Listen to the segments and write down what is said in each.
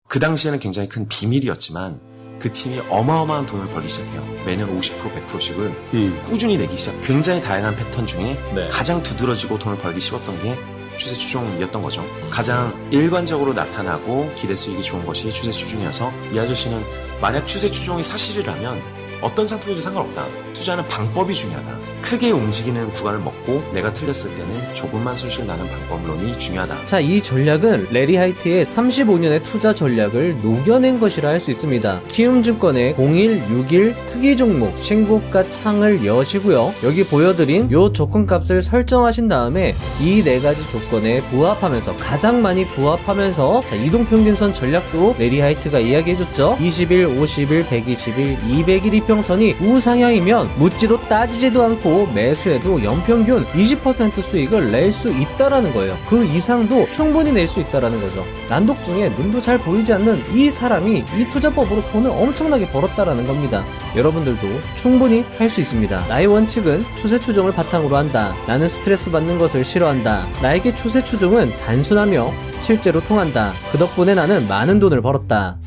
그 당시에는 굉장히 큰 비밀이었지만 그 팀이 어마어마한 돈을 벌기 시작해요. 매년 50% 100%씩을 꾸준히 내기 시작. 굉장히 다양한 패턴 중에 네. 가장 두드러지고 돈을 벌기 쉬웠던 게 추세 추종이었던 거죠. 가장 일관적으로 나타나고 기대 수익이 좋은 것이 추세 추종이어서 이 아저씨는 만약 추세 추종이 사실이라면 어떤 상품이든 상관없다. 투자는 방법이 중요하다. 크게 움직이는 구간을 먹고 내가 틀렸을 때는 조금만 손실 나는 방법론이 중요하다. 자, 이 전략은 레리 하이트의 35년의 투자 전략을 녹여낸 것이라 할 수 있습니다. 키움증권의 0161 특이 종목 신고가 창을 여시고요. 여기 보여드린 요 조건값을 설정하신 다음에 이 네 가지 조건에 부합하면서 가장 많이 부합하면서 자, 이동평균선 전략도 레리 하이트가 이야기해줬죠. 20일, 50일, 120일, 200일 이평선이 우상향이면 묻지도 따지지도 않고 매수해도 연평균 20% 수익을 낼 수 있다라는 거예요. 그 이상도 충분히 낼 수 있다라는 거죠. 난독 중에 눈도 잘 보이지 않는 이 사람이 이 투자법으로 돈을 엄청나게 벌었다라는 겁니다. 여러분들도 충분히 할 수 있습니다. 나의 원칙은 추세 추종을 바탕으로 한다. 나는 스트레스 받는 것을 싫어한다. 나에게 추세 추종은 단순하며 실제로 통한다. 그 덕분에 나는 많은 돈을 벌었다.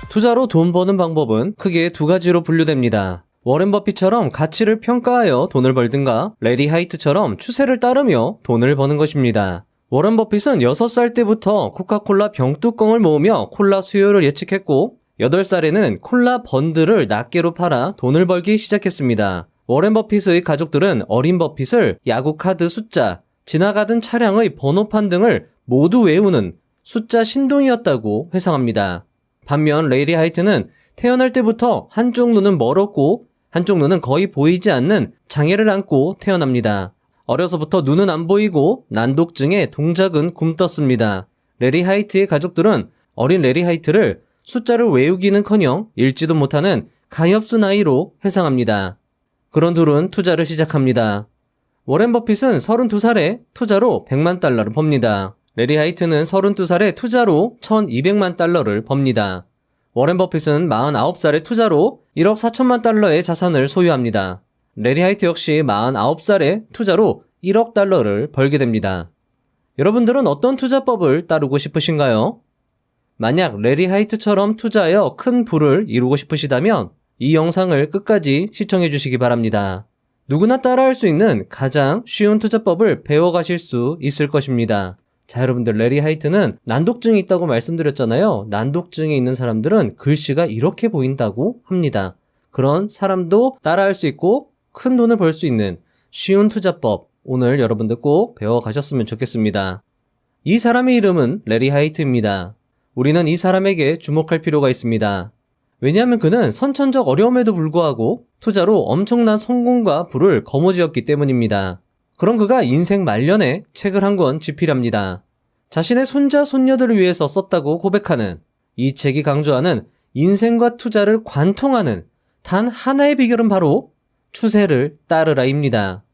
투자로 돈 버는 방법은 크게 두 가지로 분류됩니다. 워렌 버핏처럼 가치를 평가하여 돈을 벌든가 레리 하이트처럼 추세를 따르며 돈을 버는 것입니다. 워렌 버핏은 6살 때부터 코카콜라 병뚜껑을 모으며 콜라 수요를 예측했고 8살에는 콜라 번들을 낱개로 팔아 돈을 벌기 시작했습니다. 워렌 버핏의 가족들은 어린 버핏을 야구 카드 숫자, 지나가던 차량의 번호판 등을 모두 외우는 숫자 신동이었다고 회상합니다. 반면 레리 하이트는 태어날 때부터 한쪽 눈은 멀었고 한쪽 눈은 거의 보이지 않는 장애를 안고 태어납니다. 어려서부터 눈은 안 보이고 난독증에 동작은 굼떴습니다. 레리 하이트의 가족들은 어린 레리 하이트를 숫자를 외우기는커녕 읽지도 못하는 가엾은 아이로 회상합니다. 그런 둘은 투자를 시작합니다. 워렌 버핏은 32살에 투자로 100만 달러를 법니다. 레리 하이트는 32살에 투자로 1200만 달러를 법니다. 워렌 버핏은 49살에 투자로 1억 4천만 달러의 자산을 소유합니다. 레리 하이트 역시 49살에 투자로 1억 달러를 벌게 됩니다. 여러분들은 어떤 투자법을 따르고 싶으신가요? 만약 레리 하이트처럼 투자하여 큰 부를 이루고 싶으시다면 이 영상을 끝까지 시청해 주시기 바랍니다. 누구나 따라할 수 있는 가장 쉬운 투자법을 배워가실 수 있을 것입니다. 자, 여러분들, 레리 하이트는 난독증이 있다고 말씀드렸잖아요. 난독증에 있는 사람들은 글씨가 이렇게 보인다고 합니다. 그런 사람도 따라할 수 있고 큰 돈을 벌 수 있는 쉬운 투자법, 오늘 여러분들 꼭 배워가셨으면 좋겠습니다. 이 사람의 이름은 레리 하이트입니다. 우리는 이 사람에게 주목할 필요가 있습니다. 왜냐하면 그는 선천적 어려움에도 불구하고 투자로 엄청난 성공과 부를 거머쥐었기 때문입니다. 그럼 그가 인생 말년에 책을 한 권 집필합니다. 자신의 손자, 손녀들을 위해서 썼다고 고백하는 이 책이 강조하는 인생과 투자를 관통하는 단 하나의 비결은 바로 추세를 따르라입니다.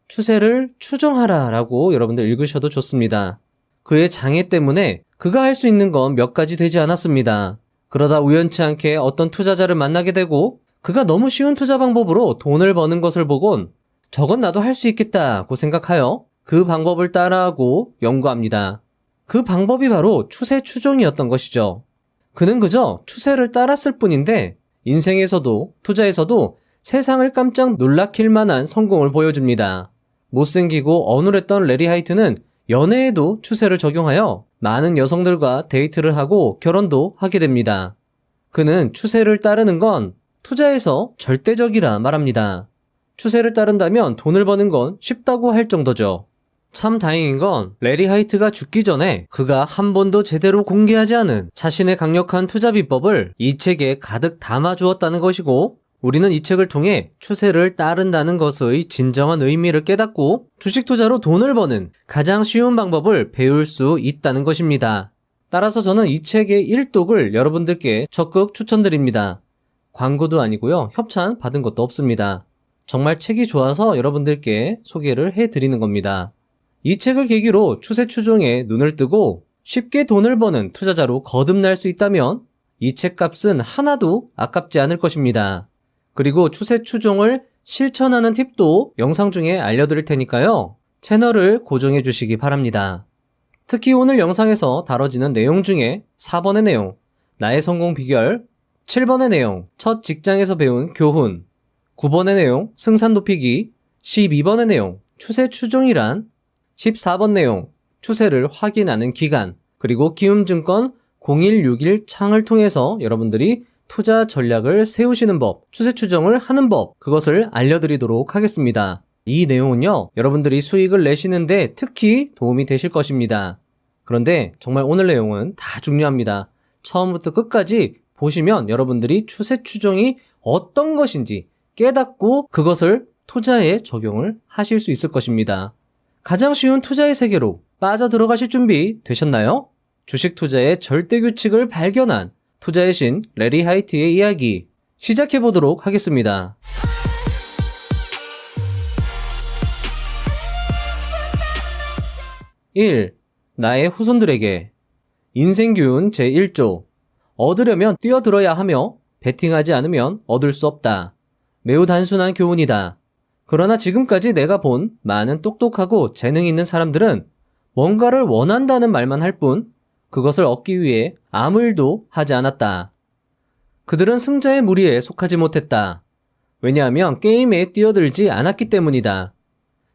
추세를 추종하라 라고 여러분들 읽으셔도 좋습니다. 그의 장애 때문에 그가 할 수 있는 건 몇 가지 되지 않았습니다. 그러다 우연치 않게 어떤 투자자를 만나게 되고 그가 너무 쉬운 투자 방법으로 돈을 버는 것을 보곤 저건 나도 할 수 있겠다고 생각하여 그 방법을 따라하고 연구합니다. 그 방법이 바로 추세 추종이었던 것이죠. 그는 그저 추세를 따랐을 뿐인데 인생에서도 투자에서도 세상을 깜짝 놀라킬 만한 성공을 보여줍니다. 못생기고 어눌했던 레리 하이트는 연애에도 추세를 적용하여 많은 여성들과 데이트를 하고 결혼도 하게 됩니다. 그는 추세를 따르는 건 투자에서 절대적이라 말합니다. 추세를 따른다면 돈을 버는 건 쉽다고 할 정도죠. 참 다행인 건 레리 하이트가 죽기 전에 그가 한 번도 제대로 공개하지 않은 자신의 강력한 투자 비법을 이 책에 가득 담아주었다는 것이고 우리는 이 책을 통해 추세를 따른다는 것의 진정한 의미를 깨닫고 주식 투자로 돈을 버는 가장 쉬운 방법을 배울 수 있다는 것입니다. 따라서 저는 이 책의 1독을 여러분들께 적극 추천드립니다. 광고도 아니고요. 협찬 받은 것도 없습니다. 정말 책이 좋아서 여러분들께 소개를 해드리는 겁니다. 이 책을 계기로 추세 추종에 눈을 뜨고 쉽게 돈을 버는 투자자로 거듭날 수 있다면 이 책값은 하나도 아깝지 않을 것입니다. 그리고 추세 추종을 실천하는 팁도 영상 중에 알려드릴 테니까요. 채널을 고정해 주시기 바랍니다. 특히 오늘 영상에서 다뤄지는 내용 중에 4번의 내용, 나의 성공 비결, 7번의 내용, 첫 직장에서 배운 교훈, 9번의 내용, 승산 높이기, 12번의 내용, 추세 추종이란, 14번 내용, 추세를 확인하는 기간, 그리고 기움증권 0161 창을 통해서 여러분들이 투자 전략을 세우시는 법, 추세 추정을 하는 법, 그것을 알려드리도록 하겠습니다. 이 내용은요, 여러분들이 수익을 내시는데 특히 도움이 되실 것입니다. 그런데 정말 오늘 내용은 다 중요합니다. 처음부터 끝까지 보시면 여러분들이 추세 추정이 어떤 것인지 깨닫고 그것을 투자에 적용을 하실 수 있을 것입니다. 가장 쉬운 투자의 세계로 빠져들어가실 준비 되셨나요? 주식 투자의 절대 규칙을 발견한 투자의 신 레리 하이트의 이야기 시작해 보도록 하겠습니다. 1. 나의 후손들에게 인생교훈 제1조 얻으려면 뛰어들어야 하며 베팅하지 않으면 얻을 수 없다. 매우 단순한 교훈이다. 그러나 지금까지 내가 본 많은 똑똑하고 재능 있는 사람들은 뭔가를 원한다는 말만 할 뿐 그것을 얻기 위해 아무 일도 하지 않았다. 그들은 승자의 무리에 속하지 못했다. 왜냐하면 게임에 뛰어들지 않았기 때문이다.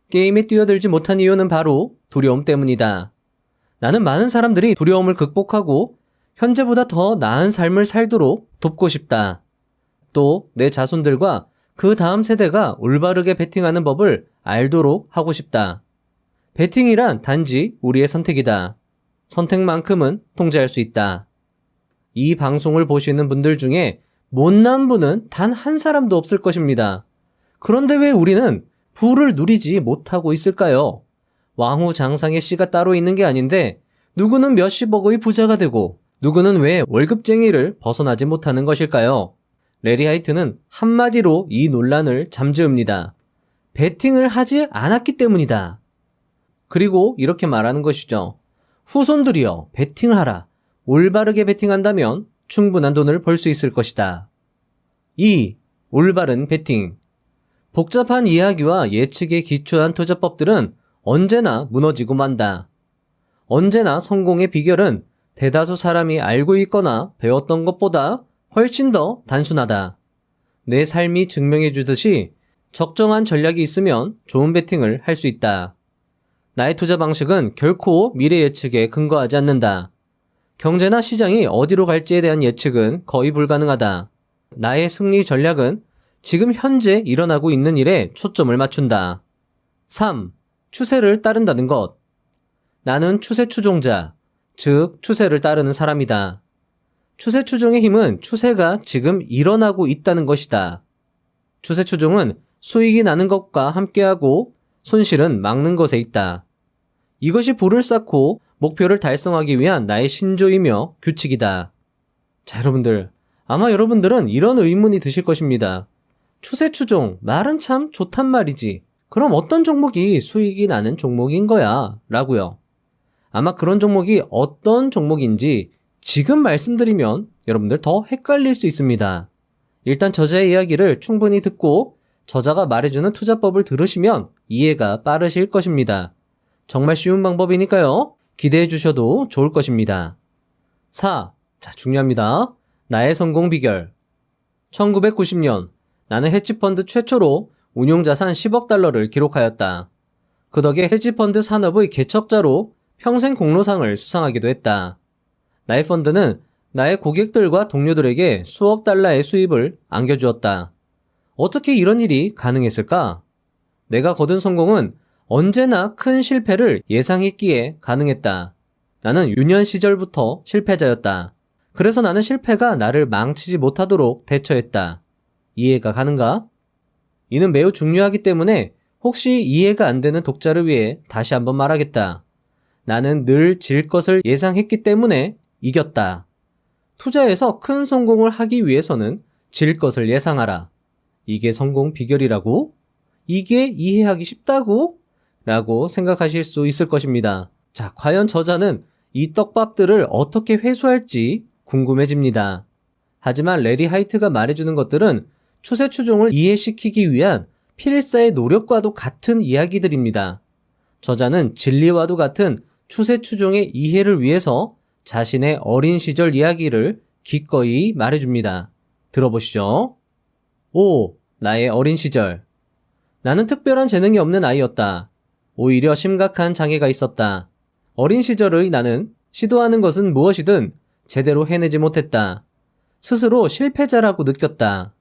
게임에 뛰어들지 못한 이유는 바로 두려움 때문이다. 나는 많은 사람들이 두려움을 극복하고 현재보다 더 나은 삶을 살도록 돕고 싶다. 또 내 자손들과 그 다음 세대가 올바르게 베팅하는 법을 알도록 하고 싶다. 베팅이란 단지 우리의 선택이다. 선택만큼은 통제할 수 있다. 이 방송을 보시는 분들 중에 못난 분은 단 한 사람도 없을 것입니다. 그런데 왜 우리는 부를 누리지 못하고 있을까요? 왕후장상의 씨가 따로 있는 게 아닌데 누구는 몇십억의 부자가 되고 누구는 왜 월급쟁이를 벗어나지 못하는 것일까요? 레리 하이트는 한마디로 이 논란을 잠재웁니다. 베팅을 하지 않았기 때문이다. 그리고 이렇게 말하는 것이죠. 후손들이여 베팅을 하라. 올바르게 베팅한다면 충분한 돈을 벌 수 있을 것이다. 2. 올바른 베팅. 복잡한 이야기와 예측에 기초한 투자법들은 언제나 무너지고 만다. 언제나 성공의 비결은 대다수 사람이 알고 있거나 배웠던 것보다 훨씬 더 단순하다. 내 삶이 증명해 주듯이 적정한 전략이 있으면 좋은 베팅을 할 수 있다. 나의 투자 방식은 결코 미래 예측에 근거하지 않는다. 경제나 시장이 어디로 갈지에 대한 예측은 거의 불가능하다. 나의 승리 전략은 지금 현재 일어나고 있는 일에 초점을 맞춘다. 3. 추세를 따른다는 것. 나는 추세 추종자, 즉 추세를 따르는 사람이다. 추세 추종의 힘은 추세가 지금 일어나고 있다는 것이다. 추세 추종은 수익이 나는 것과 함께하고 손실은 막는 것에 있다. 이것이 불을 쌓고 목표를 달성하기 위한 나의 신조이며 규칙이다. 자, 여러분들. 아마 여러분들은 이런 의문이 드실 것입니다. 추세 추종, 말은 참 좋단 말이지. 그럼 어떤 종목이 수익이 나는 종목인 거야? 라고요. 아마 그런 종목이 어떤 종목인지 지금 말씀드리면 여러분들 더 헷갈릴 수 있습니다. 일단 저자의 이야기를 충분히 듣고 저자가 말해주는 투자법을 들으시면 이해가 빠르실 것입니다. 정말 쉬운 방법이니까요. 기대해 주셔도 좋을 것입니다. 4. 자, 중요합니다. 나의 성공 비결. 1990년 나는 헤지펀드 최초로 운용자산 10억 달러를 기록하였다. 그 덕에 헤지펀드 산업의 개척자로 평생 공로상을 수상하기도 했다. 나의 펀드는 나의 고객들과 동료들에게 수억 달러의 수입을 안겨주었다. 어떻게 이런 일이 가능했을까? 내가 거둔 성공은 언제나 큰 실패를 예상했기에 가능했다. 나는 유년 시절부터 실패자였다. 그래서 나는 실패가 나를 망치지 못하도록 대처했다. 이해가 가는가? 이는 매우 중요하기 때문에 혹시 이해가 안 되는 독자를 위해 다시 한번 말하겠다. 나는 늘 질 것을 예상했기 때문에 이겼다. 투자에서 큰 성공을 하기 위해서는 질 것을 예상하라. 이게 성공 비결이라고? 이게 이해하기 쉽다고? 라고 생각하실 수 있을 것입니다. 자, 과연 저자는 이 떡밥들을 어떻게 회수할지 궁금해집니다. 하지만 레리 하이트가 말해주는 것들은 추세 추종을 이해시키기 위한 필사의 노력과도 같은 이야기들입니다. 저자는 진리와도 같은 추세 추종의 이해를 위해서 자신의 어린 시절 이야기를 기꺼이 말해줍니다. 들어보시죠. 5. 나의 어린 시절. 나는 특별한 재능이 없는 아이였다. 오히려 심각한 장애가 있었다. 어린 시절의 나는 시도하는 것은 무엇이든 제대로 해내지 못했다. 스스로 실패자라고 느꼈다.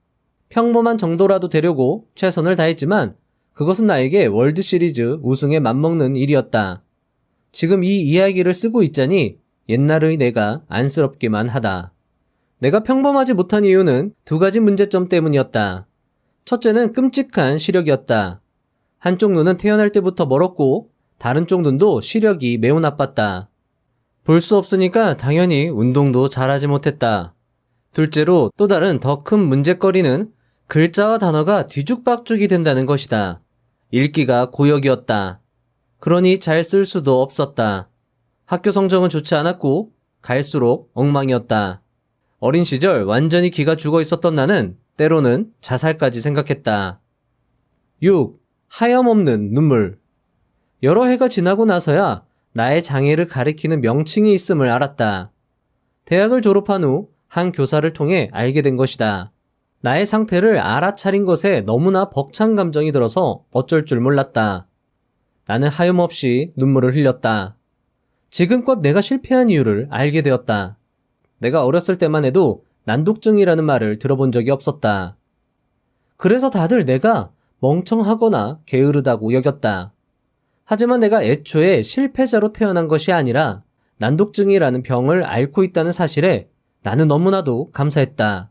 평범한 정도라도 되려고 최선을 다했지만 그것은 나에게 월드시리즈 우승에 맞먹는 일이었다. 지금 이 이야기를 쓰고 있자니 옛날의 내가 안쓰럽기만 하다. 내가 평범하지 못한 이유는 두 가지 문제점 때문이었다. 첫째는 끔찍한 시력이었다. 한쪽 눈은 태어날 때부터 멀었고 다른 쪽 눈도 시력이 매우 나빴다. 볼 수 없으니까 당연히 운동도 잘하지 못했다. 둘째로 또 다른 더 큰 문제거리는 글자와 단어가 뒤죽박죽이 된다는 것이다. 읽기가 고역이었다. 그러니 잘 쓸 수도 없었다. 학교 성적은 좋지 않았고 갈수록 엉망이었다. 어린 시절 완전히 기가 죽어 있었던 나는 때로는 자살까지 생각했다. 6. 하염없는 눈물. 여러 해가 지나고 나서야 나의 장애를 가리키는 명칭이 있음을 알았다. 대학을 졸업한 후 한 교사를 통해 알게 된 것이다. 나의 상태를 알아차린 것에 너무나 벅찬 감정이 들어서 어쩔 줄 몰랐다. 나는 하염없이 눈물을 흘렸다. 지금껏 내가 실패한 이유를 알게 되었다. 내가 어렸을 때만 해도 난독증이라는 말을 들어본 적이 없었다. 그래서 다들 내가 멍청하거나 게으르다고 여겼다. 하지만 내가 애초에 실패자로 태어난 것이 아니라 난독증이라는 병을 앓고 있다는 사실에 나는 너무나도 감사했다.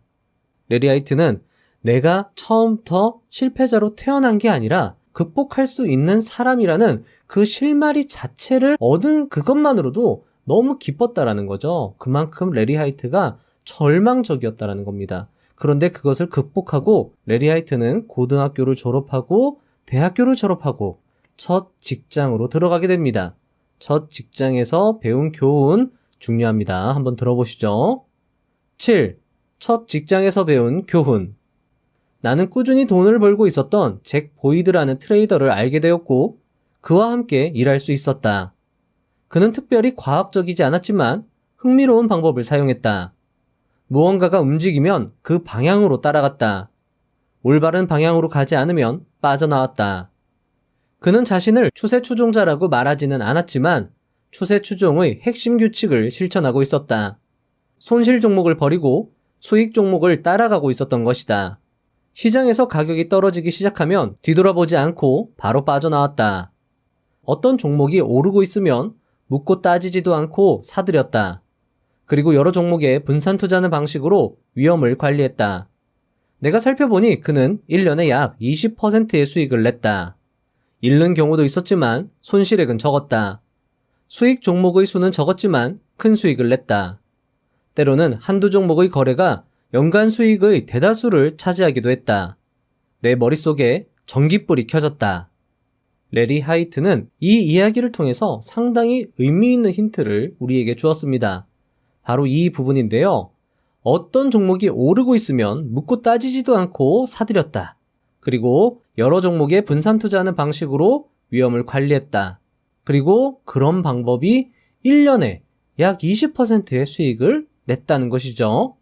레리 하이트는 내가 처음부터 실패자로 태어난 게 아니라 극복할 수 있는 사람이라는 그 실마리 자체를 얻은 그것만으로도 너무 기뻤다라는 거죠. 그만큼 레리 하이트가 절망적이었다라는 겁니다. 그런데 그것을 극복하고 레리 하이트는 고등학교를 졸업하고 대학교를 졸업하고 첫 직장으로 들어가게 됩니다. 첫 직장에서 배운 교훈 중요합니다. 한번 들어보시죠. 7. 첫 직장에서 배운 교훈. 나는 꾸준히 돈을 벌고 있었던 잭 보이드라는 트레이더를 알게 되었고 그와 함께 일할 수 있었다. 그는 특별히 과학적이지 않았지만 흥미로운 방법을 사용했다. 무언가가 움직이면 그 방향으로 따라갔다. 올바른 방향으로 가지 않으면 빠져나왔다. 그는 자신을 추세추종자라고 말하지는 않았지만 추세추종의 핵심 규칙을 실천하고 있었다. 손실 종목을 버리고 수익 종목을 따라가고 있었던 것이다. 시장에서 가격이 떨어지기 시작하면 뒤돌아보지 않고 바로 빠져나왔다. 어떤 종목이 오르고 있으면 묻고 따지지도 않고 사들였다. 그리고 여러 종목에 분산 투자하는 방식으로 위험을 관리했다. 내가 살펴보니 그는 1년에 약 20%의 수익을 냈다. 잃는 경우도 있었지만 손실액은 적었다. 수익 종목의 수는 적었지만 큰 수익을 냈다. 때로는 한두 종목의 거래가 연간 수익의 대다수를 차지하기도 했다. 내 머릿속에 전깃불이 켜졌다. 레리 하이트는 이 이야기를 통해서 상당히 의미 있는 힌트를 우리에게 주었습니다. 바로 이 부분인데요. 어떤 종목이 오르고 있으면 묻고 따지지도 않고 사들였다. 그리고 여러 종목에 분산 투자하는 방식으로 위험을 관리했다. 그리고 그런 방법이 1년에 약 20%의 수익을 냈다는 것이죠.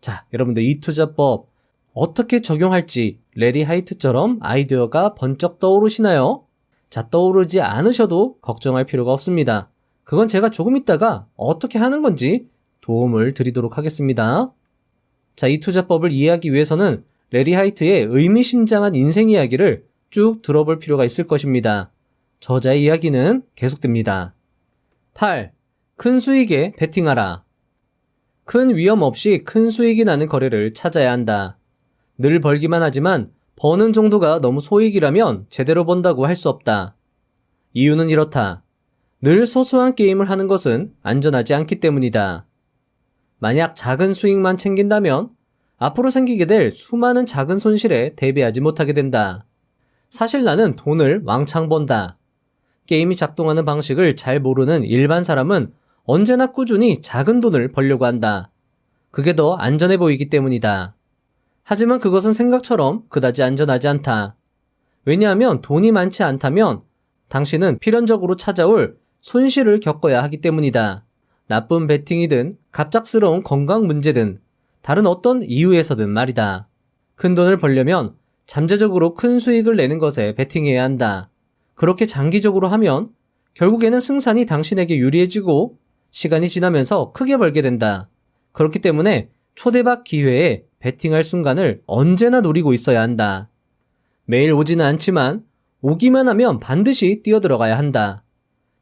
자, 여러분들 이 투자법 어떻게 적용할지 레리 하이트처럼 아이디어가 번쩍 떠오르시나요? 자, 떠오르지 않으셔도 걱정할 필요가 없습니다. 그건 제가 조금 있다가 어떻게 하는 건지 도움을 드리도록 하겠습니다. 자, 이 투자법을 이해하기 위해서는 레리 하이트의 의미심장한 인생 이야기를 쭉 들어볼 필요가 있을 것입니다. 저자의 이야기는 계속됩니다. 8. 큰 수익에 베팅하라. 큰 위험 없이 큰 수익이 나는 거래를 찾아야 한다. 늘 벌기만 하지만 버는 정도가 너무 소액이라면 제대로 번다고 할 수 없다. 이유는 이렇다. 늘 소소한 게임을 하는 것은 안전하지 않기 때문이다. 만약 작은 수익만 챙긴다면 앞으로 생기게 될 수많은 작은 손실에 대비하지 못하게 된다. 사실 나는 돈을 왕창 번다. 게임이 작동하는 방식을 잘 모르는 일반 사람은 언제나 꾸준히 작은 돈을 벌려고 한다. 그게 더 안전해 보이기 때문이다. 하지만 그것은 생각처럼 그다지 안전하지 않다. 왜냐하면 돈이 많지 않다면 당신은 필연적으로 찾아올 손실을 겪어야 하기 때문이다. 나쁜 베팅이든 갑작스러운 건강 문제든 다른 어떤 이유에서든 말이다. 큰 돈을 벌려면 잠재적으로 큰 수익을 내는 것에 베팅해야 한다. 그렇게 장기적으로 하면 결국에는 승산이 당신에게 유리해지고 시간이 지나면서 크게 벌게 된다. 그렇기 때문에 초대박 기회에 베팅할 순간을 언제나 노리고 있어야 한다. 매일 오지는 않지만 오기만 하면 반드시 뛰어들어가야 한다.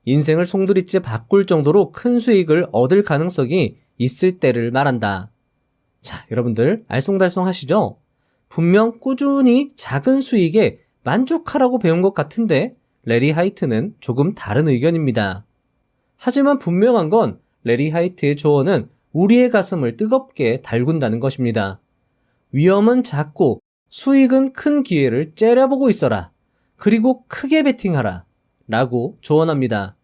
인생을 송두리째 바꿀 정도로 큰 수익을 얻을 가능성이 있을 때를 말한다. 자, 여러분들 알쏭달쏭 하시죠? 분명 꾸준히 작은 수익에 만족하라고 배운 것 같은데 레리 하이트는 조금 다른 의견입니다. 하지만 분명한 건 레리 하이트의 조언은 우리의 가슴을 뜨겁게 달군다는 것입니다. 위험은 작고 수익은 큰 기회를 째려보고 있어라. 그리고 크게 베팅하라. 라고 조언합니다.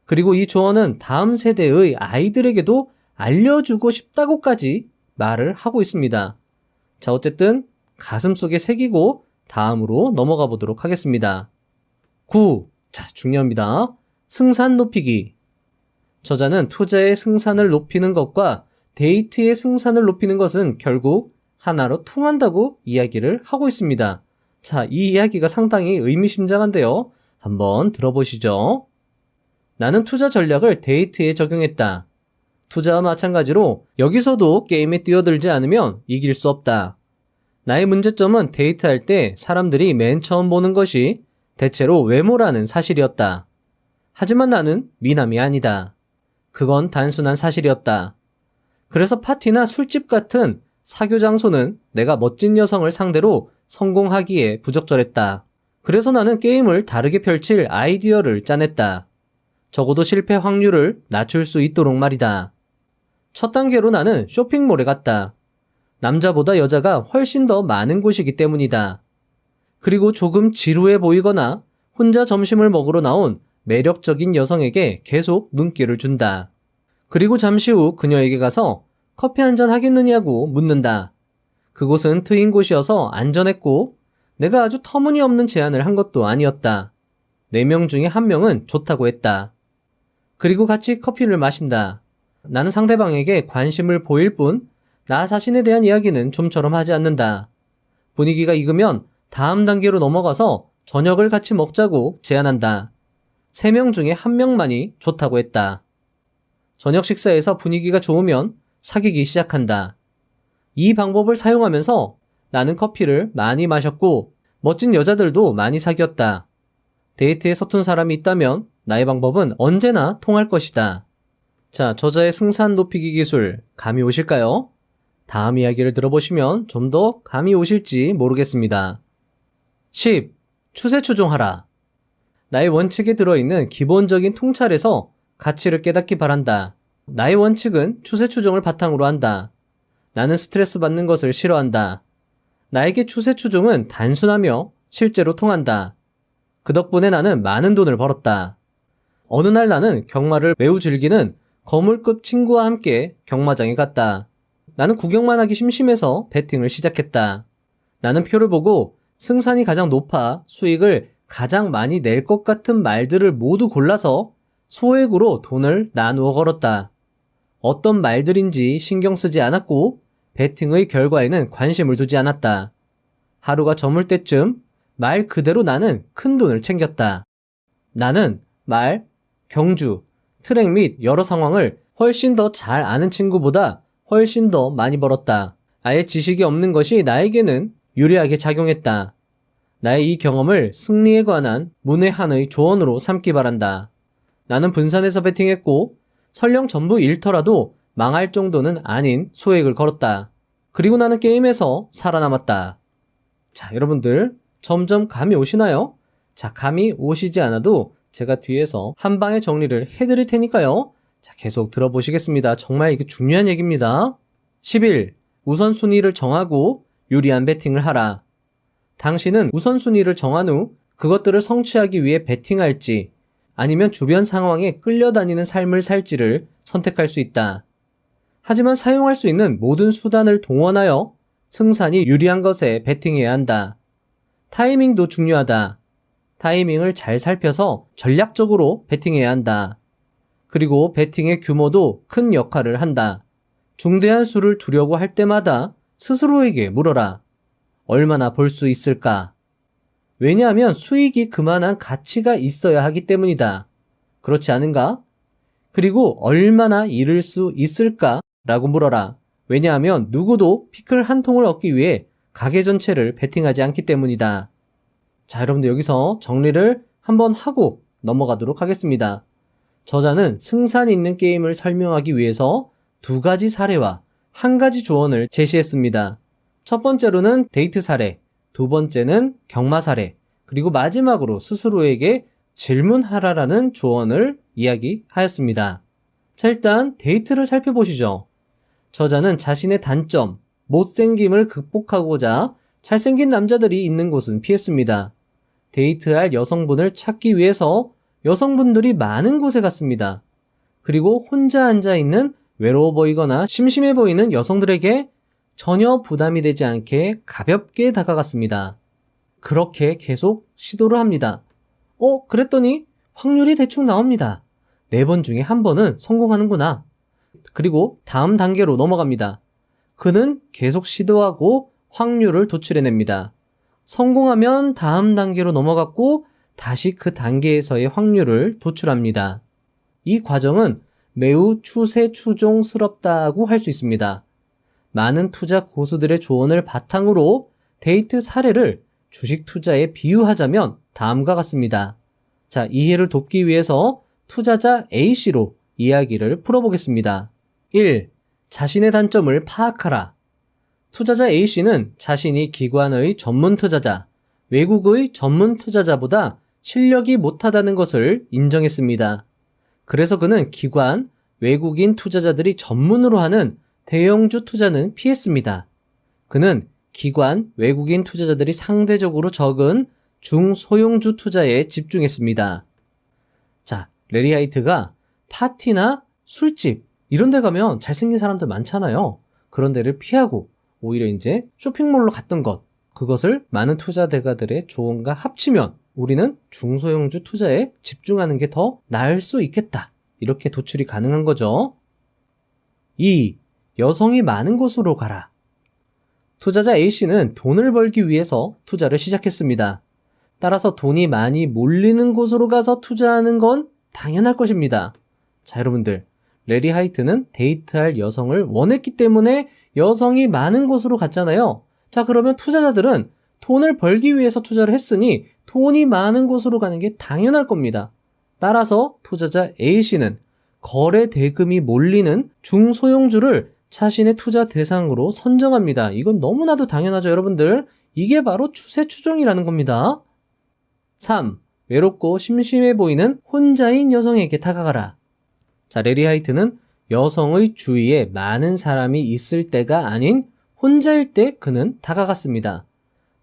그리고 이 조언은 다음 세대의 아이들에게도 알려주고 싶다고까지 말을 하고 있습니다. 자, 어쨌든 가슴속에 새기고 다음으로 넘어가 보도록 하겠습니다. 9. 자, 중요합니다. 승산 높이기. 저자는 투자의 승산을 높이는 것과 데이트의 승산을 높이는 것은 결국 하나로 통한다고 이야기를 하고 있습니다. 자, 이 이야기가 상당히 의미심장한데요. 한번 들어보시죠. 나는 투자 전략을 데이트에 적용했다. 투자와 마찬가지로 여기서도 게임에 뛰어들지 않으면 이길 수 없다. 나의 문제점은 데이트할 때 사람들이 맨 처음 보는 것이 대체로 외모라는 사실이었다. 하지만 나는 미남이 아니다. 그건 단순한 사실이었다. 그래서 파티나 술집 같은 사교 장소는 내가 멋진 여성을 상대로 성공하기에 부적절했다. 그래서 나는 게임을 다르게 펼칠 아이디어를 짜냈다. 적어도 실패 확률을 낮출 수 있도록 말이다. 첫 단계로 나는 쇼핑몰에 갔다. 남자보다 여자가 훨씬 더 많은 곳이기 때문이다. 그리고 조금 지루해 보이거나 혼자 점심을 먹으러 나온 매력적인 여성에게 계속 눈길을 준다. 그리고 잠시 후 그녀에게 가서 커피 한잔 하겠느냐고 묻는다. 그곳은 트인 곳이어서 안전했고 내가 아주 터무니없는 제안을 한 것도 아니었다. 4명 중에 1명은 좋다고 했다. 그리고 같이 커피를 마신다. 나는 상대방에게 관심을 보일 뿐 나 자신에 대한 이야기는 좀처럼 하지 않는다. 분위기가 익으면 다음 단계로 넘어가서 저녁을 같이 먹자고 제안한다. 3명 중에 1명만이 좋다고 했다. 저녁 식사에서 분위기가 좋으면 사귀기 시작한다. 이 방법을 사용하면서 나는 커피를 많이 마셨고 멋진 여자들도 많이 사귀었다. 데이트에 서툰 사람이 있다면 나의 방법은 언제나 통할 것이다. 자, 저자의 승산 높이기 기술 감이 오실까요? 다음 이야기를 들어보시면 좀 더 감이 오실지 모르겠습니다. 10. 추세 추종하라. 나의 원칙에 들어있는 기본적인 통찰에서 가치를 깨닫기 바란다. 나의 원칙은 추세 추종을 바탕으로 한다. 나는 스트레스 받는 것을 싫어한다. 나에게 추세 추종은 단순하며 실제로 통한다. 그 덕분에 나는 많은 돈을 벌었다. 어느 날 나는 경마를 매우 즐기는 거물급 친구와 함께 경마장에 갔다. 나는 구경만 하기 심심해서 베팅을 시작했다. 나는 표를 보고 승산이 가장 높아 수익을 가장 많이 낼 것 같은 말들을 모두 골라서 소액으로 돈을 나누어 걸었다. 어떤 말들인지 신경 쓰지 않았고 베팅의 결과에는 관심을 두지 않았다. 하루가 저물 때쯤 말 그대로 나는 큰 돈을 챙겼다. 나는 말, 경주, 트랙 및 여러 상황을 훨씬 더 잘 아는 친구보다 훨씬 더 많이 벌었다. 아예 지식이 없는 것이 나에게는 유리하게 작용했다. 나의 이 경험을 승리에 관한 문외한의 조언으로 삼기 바란다. 나는 분산해서 베팅했고 설령 전부 잃더라도 망할 정도는 아닌 소액을 걸었다. 그리고 나는 게임에서 살아남았다. 자, 여러분들 점점 감이 오시나요? 자, 감이 오시지 않아도 제가 뒤에서 한 방에 정리를 해드릴 테니까요. 자, 계속 들어보시겠습니다. 정말 이게 중요한 얘기입니다. 11. 우선순위를 정하고 유리한 베팅을 하라. 당신은 우선순위를 정한 후 그것들을 성취하기 위해 베팅할지 아니면 주변 상황에 끌려다니는 삶을 살지를 선택할 수 있다. 하지만 사용할 수 있는 모든 수단을 동원하여 승산이 유리한 것에 베팅해야 한다. 타이밍도 중요하다. 타이밍을 잘 살펴서 전략적으로 베팅해야 한다. 그리고 베팅의 규모도 큰 역할을 한다. 중대한 수를 두려고 할 때마다 스스로에게 물어라. 얼마나 벌 수 있을까? 왜냐하면 수익이 그만한 가치가 있어야 하기 때문이다. 그렇지 않은가? 그리고 얼마나 잃을 수 있을까? 라고 물어라. 왜냐하면 누구도 피클 한 통을 얻기 위해 가게 전체를 베팅하지 않기 때문이다. 자, 여러분들 여기서 정리를 한번 하고 넘어가도록 하겠습니다. 저자는 승산 있는 게임을 설명하기 위해서 두 가지 사례와 한 가지 조언을 제시했습니다. 첫 번째로는 데이트 사례, 두 번째는 경마 사례, 그리고 마지막으로 스스로에게 질문하라라는 조언을 이야기하였습니다. 자, 일단 데이트를 살펴보시죠. 저자는 자신의 단점, 못생김을 극복하고자 잘생긴 남자들이 있는 곳은 피했습니다. 데이트할 여성분을 찾기 위해서 여성분들이 많은 곳에 갔습니다. 그리고 혼자 앉아있는 외로워 보이거나 심심해 보이는 여성들에게 전혀 부담이 되지 않게 가볍게 다가갔습니다. 그렇게 계속 시도를 합니다. 그랬더니 확률이 대충 나옵니다. 4번 중에 1번은 성공하는구나. 그리고 다음 단계로 넘어갑니다. 그는 계속 시도하고 확률을 도출해냅니다. 성공하면 다음 단계로 넘어갔고 다시 그 단계에서의 확률을 도출합니다. 이 과정은 매우 추세 추종스럽다고 할 수 있습니다. 많은 투자 고수들의 조언을 바탕으로 데이트 사례를 주식 투자에 비유하자면 다음과 같습니다. 자, 이해를 돕기 위해서 투자자 A씨로 이야기를 풀어보겠습니다. 1. 자신의 단점을 파악하라. 투자자 A씨는 자신이 기관의 전문 투자자, 외국의 전문 투자자보다 실력이 못하다는 것을 인정했습니다. 그래서 그는 기관, 외국인 투자자들이 전문으로 하는 대형주 투자는 피했습니다. 그는 기관, 외국인 투자자들이 상대적으로 적은 중소형주 투자에 집중했습니다. 자, 레리 하이트가 파티나 술집 이런 데 가면 잘생긴 사람들 많잖아요. 그런 데를 피하고 오히려 이제 쇼핑몰로 갔던 것, 그것을 많은 투자대가들의 조언과 합치면 우리는 중소형주 투자에 집중하는 게 더 나을 수 있겠다. 이렇게 도출이 가능한 거죠. 2. 여성이 많은 곳으로 가라. 투자자 A씨는 돈을 벌기 위해서 투자를 시작했습니다. 따라서 돈이 많이 몰리는 곳으로 가서 투자하는 건 당연할 것입니다. 자, 여러분들, 레리 하이트는 데이트할 여성을 원했기 때문에 여성이 많은 곳으로 갔잖아요. 자, 그러면 투자자들은 돈을 벌기 위해서 투자를 했으니 돈이 많은 곳으로 가는 게 당연할 겁니다. 따라서 투자자 A씨는 거래 대금이 몰리는 중소형주를 자신의 투자 대상으로 선정합니다. 이건 너무나도 당연하죠, 여러분들. 이게 바로 추세 추종이라는 겁니다. 3. 외롭고 심심해 보이는 혼자인 여성에게 다가가라. 자, 레리 하이트는 여성의 주위에 많은 사람이 있을 때가 아닌 혼자일 때 그는 다가갔습니다.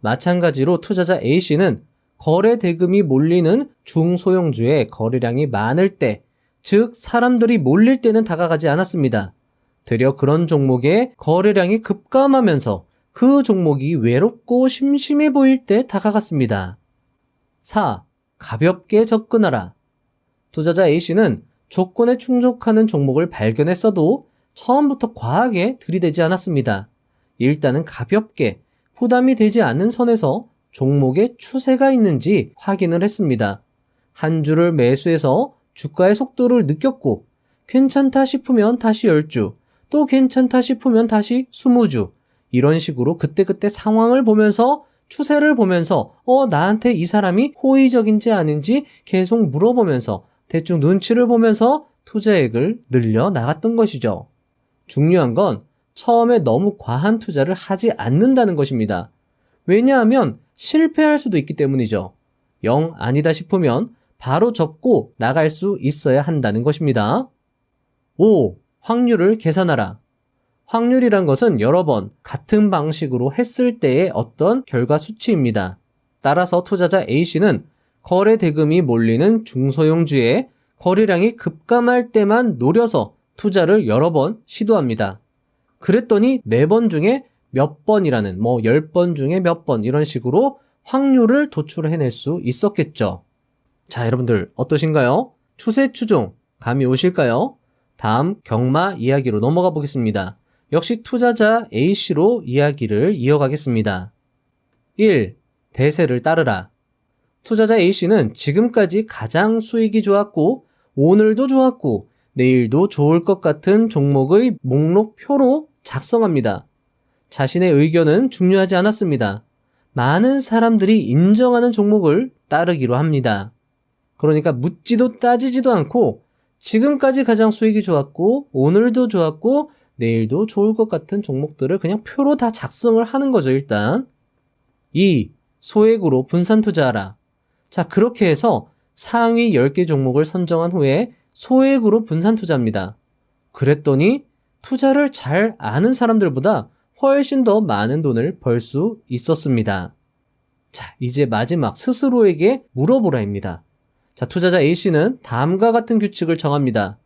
마찬가지로 투자자 A씨는 거래 대금이 몰리는 중소형주에 거래량이 많을 때, 즉 사람들이 몰릴 때는 다가가지 않았습니다. 되려 그런 종목에 거래량이 급감하면서 그 종목이 외롭고 심심해 보일 때 다가갔습니다. 4. 가볍게 접근하라. 투자자 A씨는 조건에 충족하는 종목을 발견했어도 처음부터 과하게 들이대지 않았습니다. 일단은 가볍게 부담이 되지 않는 선에서 종목에 추세가 있는지 확인을 했습니다. 한 주를 매수해서 주가의 속도를 느꼈고 괜찮다 싶으면 다시 10주, 또 괜찮다 싶으면 다시 20주, 이런 식으로 그때그때 상황을 보면서 추세를 보면서 나한테 이 사람이 호의적인지 아닌지 계속 물어보면서 대충 눈치를 보면서 투자액을 늘려 나갔던 것이죠. 중요한 건 처음에 너무 과한 투자를 하지 않는다는 것입니다. 왜냐하면 실패할 수도 있기 때문이죠. 영 아니다 싶으면 바로 접고 나갈 수 있어야 한다는 것입니다. 5. 확률을 계산하라. 확률이란 것은 여러 번 같은 방식으로 했을 때의 어떤 결과 수치입니다. 따라서 투자자 A씨는 거래 대금이 몰리는 중소형주에 거래량이 급감할 때만 노려서 투자를 여러 번 시도합니다. 그랬더니 4번 중에 몇 번이라는 10번 중에 몇 번 이런 식으로 확률을 도출해낼 수 있었겠죠. 자, 여러분들 어떠신가요? 추세 추종 감이 오실까요? 다음 경마 이야기로 넘어가 보겠습니다. 역시 투자자 A씨로 이야기를 이어가겠습니다. 1. 대세를 따르라. 투자자 A씨는 지금까지 가장 수익이 좋았고 오늘도 좋았고 내일도 좋을 것 같은 종목의 목록표로 작성합니다. 자신의 의견은 중요하지 않았습니다. 많은 사람들이 인정하는 종목을 따르기로 합니다. 그러니까 묻지도 따지지도 않고 지금까지 가장 수익이 좋았고 오늘도 좋았고 내일도 좋을 것 같은 종목들을 그냥 표로 다 작성을 하는 거죠, 일단. 2. 소액으로 분산 투자하라. 자, 그렇게 해서 상위 10개 종목을 선정한 후에 소액으로 분산 투자합니다. 그랬더니 투자를 잘 아는 사람들보다 훨씬 더 많은 돈을 벌 수 있었습니다. 자, 이제 마지막 스스로에게 물어보라입니다. 자, 투자자 A씨는 다음과 같은 규칙을 정합니다.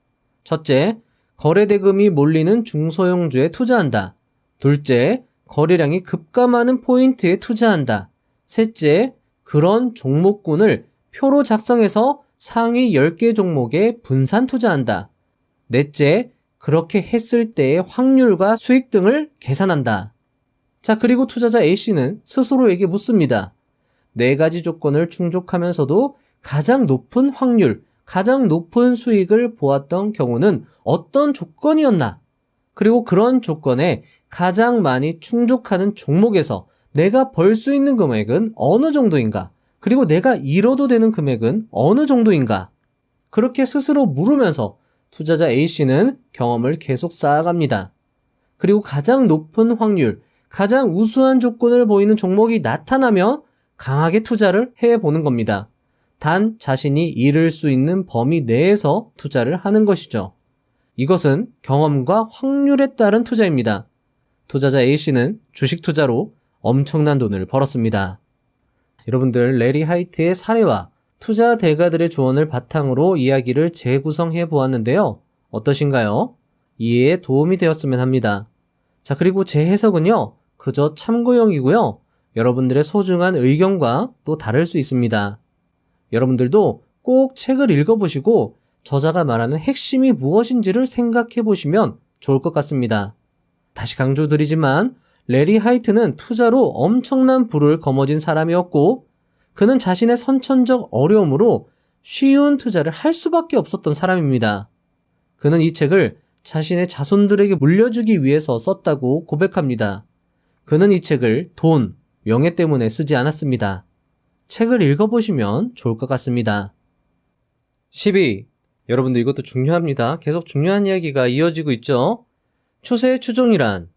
첫째, 거래대금이 몰리는 중소형주에 투자한다. 둘째, 거래량이 급감하는 포인트에 투자한다. 셋째, 그런 종목군을 표로 작성해서 상위 10개 종목에 분산 투자한다. 넷째, 그렇게 했을 때의 확률과 수익 등을 계산한다. 자, 그리고 투자자 A씨는 스스로에게 묻습니다. 4가지 조건을 충족하면서도 가장 높은 확률, 가장 높은 수익을 보았던 경우는 어떤 조건이었나? 그리고 그런 조건에 가장 많이 충족하는 종목에서 내가 벌 수 있는 금액은 어느 정도인가? 그리고 내가 잃어도 되는 금액은 어느 정도인가? 그렇게 스스로 물으면서 투자자 A씨는 경험을 계속 쌓아갑니다. 그리고 가장 높은 확률, 가장 우수한 조건을 보이는 종목이 나타나면 강하게 투자를 해보는 겁니다. 단 자신이 잃을 수 있는 범위 내에서 투자를 하는 것이죠. 이것은 경험과 확률에 따른 투자입니다. 투자자 A씨는 주식 투자로 엄청난 돈을 벌었습니다. 여러분들, 레리 하이트의 사례와 투자 대가들의 조언을 바탕으로 이야기를 재구성해 보았는데요. 어떠신가요? 이해에 도움이 되었으면 합니다. 자, 그리고 제 해석은요, 그저 참고용이고요. 여러분들의 소중한 의견과 또 다를 수 있습니다. 여러분들도 꼭 책을 읽어보시고 저자가 말하는 핵심이 무엇인지를 생각해 보시면 좋을 것 같습니다. 다시 강조드리지만 레리 하이트는 투자로 엄청난 부를 거머쥔 사람이었고 그는 자신의 선천적 어려움으로 쉬운 투자를 할 수밖에 없었던 사람입니다. 그는 이 책을 자신의 자손들에게 물려주기 위해서 썼다고 고백합니다. 그는 이 책을 돈, 명예 때문에 쓰지 않았습니다. 책을 읽어보시면 좋을 것 같습니다. 12. 여러분들 이것도 중요합니다. 계속 중요한 이야기가 이어지고 있죠. 추세 추종이란,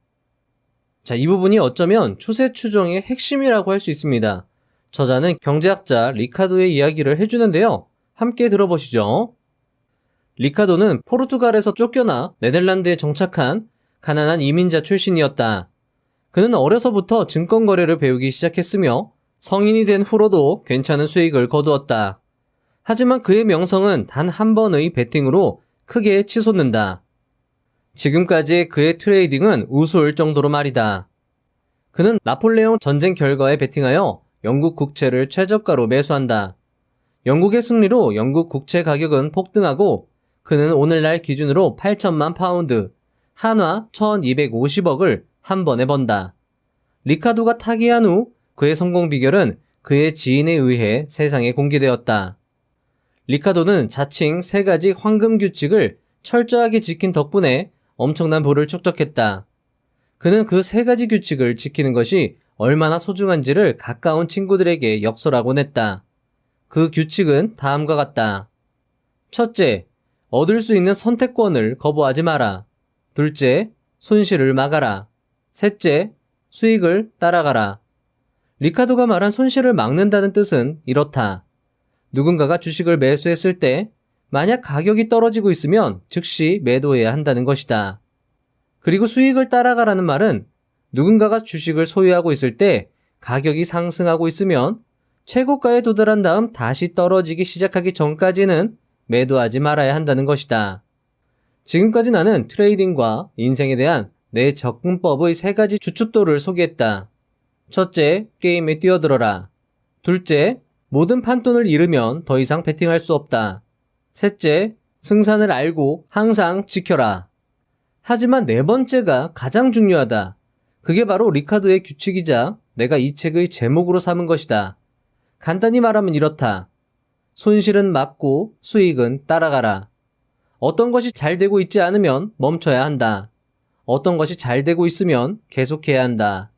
자, 이 부분이 어쩌면 추세 추종의 핵심이라고 할 수 있습니다. 저자는 경제학자 리카도의 이야기를 해주는데요. 함께 들어보시죠. 리카도는 포르투갈에서 쫓겨나 네덜란드에 정착한 가난한 이민자 출신이었다. 그는 어려서부터 증권거래를 배우기 시작했으며 성인이 된 후로도 괜찮은 수익을 거두었다. 하지만 그의 명성은 단 한 번의 베팅으로 크게 치솟는다. 지금까지의 그의 트레이딩은 우스울 정도로 말이다. 그는 나폴레옹 전쟁 결과에 베팅하여 영국 국채를 최저가로 매수한다. 영국의 승리로 영국 국채 가격은 폭등하고 그는 오늘날 기준으로 8천만 파운드, 한화 1250억을 한 번에 번다. 리카도가 타계한 후 그의 성공 비결은 그의 지인에 의해 세상에 공개되었다. 리카도는 자칭 3가지 황금 규칙을 철저하게 지킨 덕분에 엄청난 부를 축적했다. 그는 그 3가지 규칙을 지키는 것이 얼마나 소중한지를 가까운 친구들에게 역설하곤 했다. 그 규칙은 다음과 같다. 첫째, 얻을 수 있는 선택권을 거부하지 마라. 둘째, 손실을 막아라. 셋째, 수익을 따라가라. 리카도가 말한 손실을 막는다는 뜻은 이렇다. 누군가가 주식을 매수했을 때 만약 가격이 떨어지고 있으면 즉시 매도해야 한다는 것이다. 그리고 수익을 따라가라는 말은 누군가가 주식을 소유하고 있을 때 가격이 상승하고 있으면 최고가에 도달한 다음 다시 떨어지기 시작하기 전까지는 매도하지 말아야 한다는 것이다. 지금까지 나는 트레이딩과 인생에 대한 내 접근법의 3가지 주춧돌을 소개했다. 첫째, 게임에 뛰어들어라. 둘째, 모든 판돈을 잃으면 더 이상 베팅할 수 없다. 셋째, 승산을 알고 항상 지켜라. 하지만 네 번째가 가장 중요하다. 그게 바로 리카도의 규칙이자 내가 이 책의 제목으로 삼은 것이다. 간단히 말하면 이렇다. 손실은 막고 수익은 따라가라. 어떤 것이 잘 되고 있지 않으면 멈춰야 한다. 어떤 것이 잘 되고 있으면 계속해야 한다.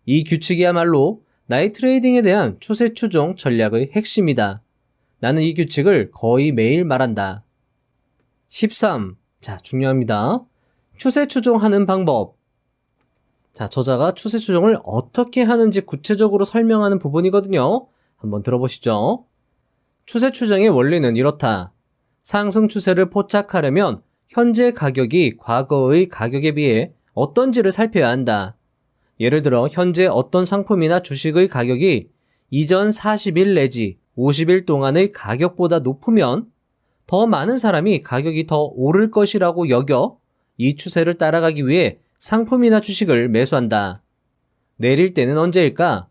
이 규칙이야말로 나의 트레이딩에 대한 추세 추종 전략의 핵심이다. 나는 이 규칙을 거의 매일 말한다. 13. 자, 중요합니다. 추세 추종하는 방법. 자, 저자가 추세 추종을 어떻게 하는지 구체적으로 설명하는 부분이거든요. 한번 들어보시죠. 추세 추종의 원리는 이렇다. 상승 추세를 포착하려면 현재 가격이 과거의 가격에 비해 어떤지를 살펴야 한다. 예를 들어 현재 어떤 상품이나 주식의 가격이 이전 40일 내지 50일 동안의 가격보다 높으면 더 많은 사람이 가격이 더 오를 것이라고 여겨 이 추세를 따라가기 위해 상품이나 주식을 매수한다. 내릴 때는 언제일까?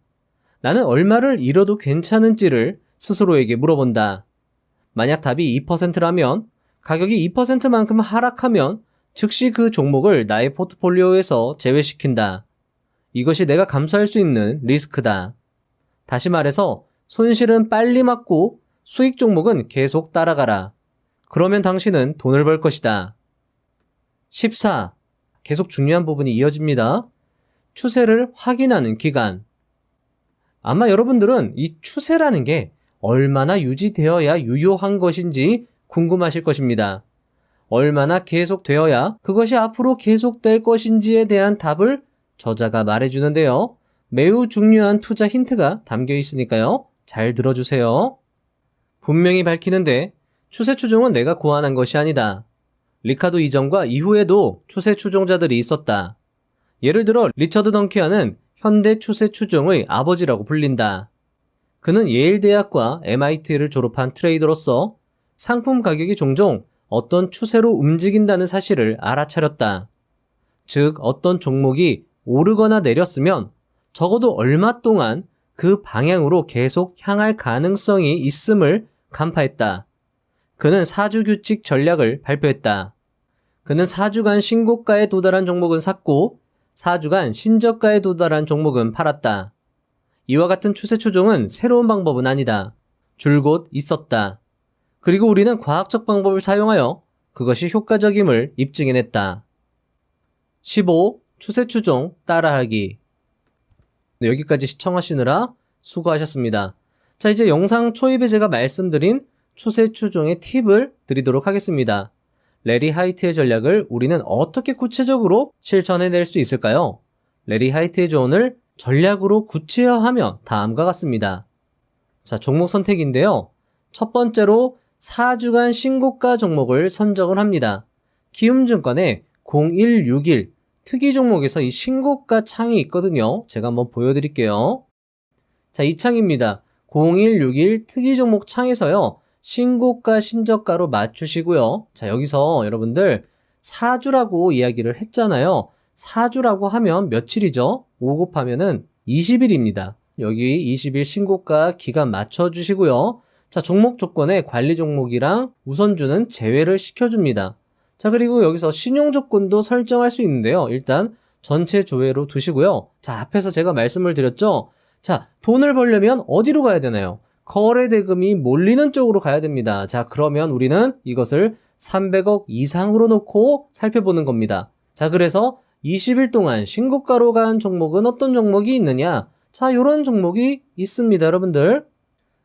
나는 얼마를 잃어도 괜찮은지를 스스로에게 물어본다. 만약 답이 2%라면 가격이 2%만큼 하락하면 즉시 그 종목을 나의 포트폴리오에서 제외시킨다. 이것이 내가 감수할 수 있는 리스크다. 다시 말해서 손실은 빨리 막고 수익 종목은 계속 따라가라. 그러면 당신은 돈을 벌 것이다. 14. 계속 중요한 부분이 이어집니다. 추세를 확인하는 기간. 아마 여러분들은 이 추세라는 게 얼마나 유지되어야 유효한 것인지 궁금하실 것입니다. 얼마나 계속되어야 그것이 앞으로 계속될 것인지에 대한 답을 저자가 말해주는데요. 매우 중요한 투자 힌트가 담겨 있으니까요. 잘 들어주세요. 분명히 밝히는데 추세 추종은 내가 고안한 것이 아니다. 리카도 이전과 이후에도 추세 추종자들이 있었다. 예를 들어 리처드 덩키안은 현대 추세 추종의 아버지라고 불린다. 그는 예일 대학과 MIT를 졸업한 트레이더로서 상품 가격이 종종 어떤 추세로 움직인다는 사실을 알아차렸다. 즉 어떤 종목이 오르거나 내렸으면 적어도 얼마 동안 그 방향으로 계속 향할 가능성이 있음을 간파했다. 그는 4주 규칙 전략을 발표했다. 그는 4주간 신고가에 도달한 종목은 샀고 4주간 신저가에 도달한 종목은 팔았다. 이와 같은 추세 추종은 새로운 방법은 아니다. 줄곧 있었다. 그리고 우리는 과학적 방법을 사용하여 그것이 효과적임을 입증해냈다. 15. 추세 추종 따라하기. 네, 여기까지 시청하시느라 수고하셨습니다. 자, 이제 영상 초입에 제가 말씀드린 추세 추종의 팁을 드리도록 하겠습니다. 레리 하이트의 전략을 우리는 어떻게 구체적으로 실천해낼 수 있을까요? 레리 하이트의 조언을 전략으로 구체화하면 다음과 같습니다. 자, 종목 선택인데요. 첫 번째로 4주간 신고가 종목을 선정을 합니다. 키움증권의 0161 특이 종목에서 이 신고가 창이 있거든요. 제가 한번 보여드릴게요. 자, 이 창입니다. 0161 특이 종목 창에서요. 신고가 신저가로 맞추시고요. 자, 여기서 여러분들 4주라고 이야기를 했잖아요. 4주라고 하면 며칠이죠? 5 곱하면은 20일입니다. 여기 20일 신고가 기간 맞춰주시고요. 자, 종목 조건에 관리 종목이랑 우선주는 제외를 시켜줍니다. 자, 그리고 여기서 신용 조건도 설정할 수 있는데요. 일단 전체 조회로 두시고요. 자, 앞에서 제가 말씀을 드렸죠. 자, 돈을 벌려면 어디로 가야 되나요? 거래 대금이 몰리는 쪽으로 가야 됩니다. 자, 그러면 우리는 이것을 300억 이상으로 놓고 살펴보는 겁니다. 자, 그래서 20일 동안 신고가로 간 종목은 어떤 종목이 있느냐? 자, 요런 종목이 있습니다, 여러분들.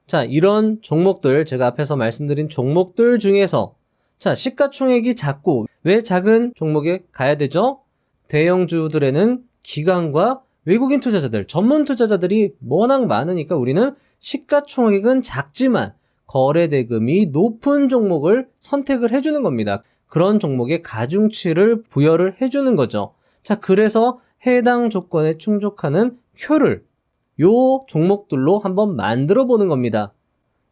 자, 이런 종목들, 제가 앞에서 말씀드린 종목들 중에서 자, 시가총액이 작고 왜 작은 종목에 가야 되죠? 대형주들에는 기관과 외국인 투자자들, 전문 투자자들이 워낙 많으니까 우리는 시가총액은 작지만 거래 대금이 높은 종목을 선택을 해주는 겁니다. 그런 종목에 가중치를 부여를 해주는 거죠. 자, 그래서 해당 조건에 충족하는 표를 요 종목들로 한번 만들어 보는 겁니다.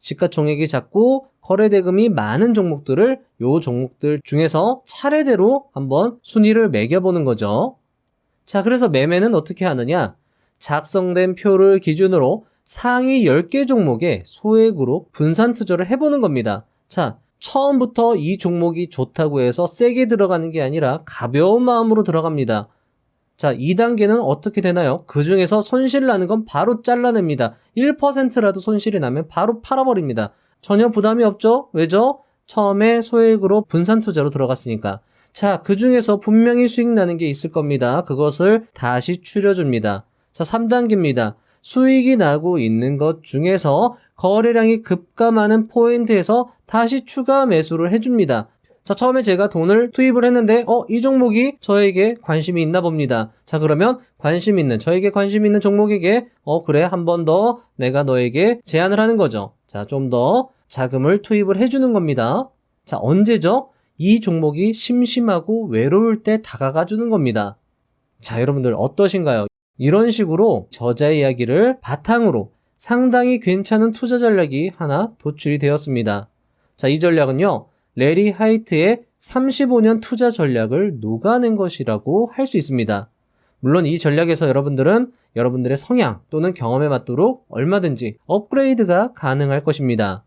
시가총액이 작고 거래 대금이 많은 종목들을 요 종목들 중에서 차례대로 한번 순위를 매겨보는 거죠. 자, 그래서 매매는 어떻게 하느냐? 작성된 표를 기준으로 상위 10개 종목의 소액으로 분산 투자를 해보는 겁니다. 자, 처음부터 이 종목이 좋다고 해서 세게 들어가는 게 아니라 가벼운 마음으로 들어갑니다. 자, 2단계는 어떻게 되나요? 그 중에서 손실 나는 건 바로 잘라냅니다. 1%라도 손실이 나면 바로 팔아버립니다. 전혀 부담이 없죠? 왜죠? 처음에 소액으로 분산 투자로 들어갔으니까. 자, 그 중에서 분명히 수익 나는 게 있을 겁니다. 그것을 다시 추려줍니다. 자, 3단계입니다. 수익이 나고 있는 것 중에서 거래량이 급감하는 포인트에서 다시 추가 매수를 해줍니다. 자, 처음에 제가 돈을 투입을 했는데 이 종목이 저에게 관심이 있나 봅니다. 자, 그러면 저에게 관심 있는 종목에게 그래, 한 번 더 내가 너에게 제안을 하는 거죠. 자, 좀 더 자금을 투입을 해주는 겁니다. 자, 언제죠? 이 종목이 심심하고 외로울 때 다가가 주는 겁니다. 자, 여러분들 어떠신가요? 이런 식으로 저자의 이야기를 바탕으로 상당히 괜찮은 투자 전략이 하나 도출이 되었습니다. 자, 이 전략은요, 레리 하이트의 35년 투자 전략을 녹아낸 것이라고 할 수 있습니다. 물론 이 전략에서 여러분들은 여러분들의 성향 또는 경험에 맞도록 얼마든지 업그레이드가 가능할 것입니다.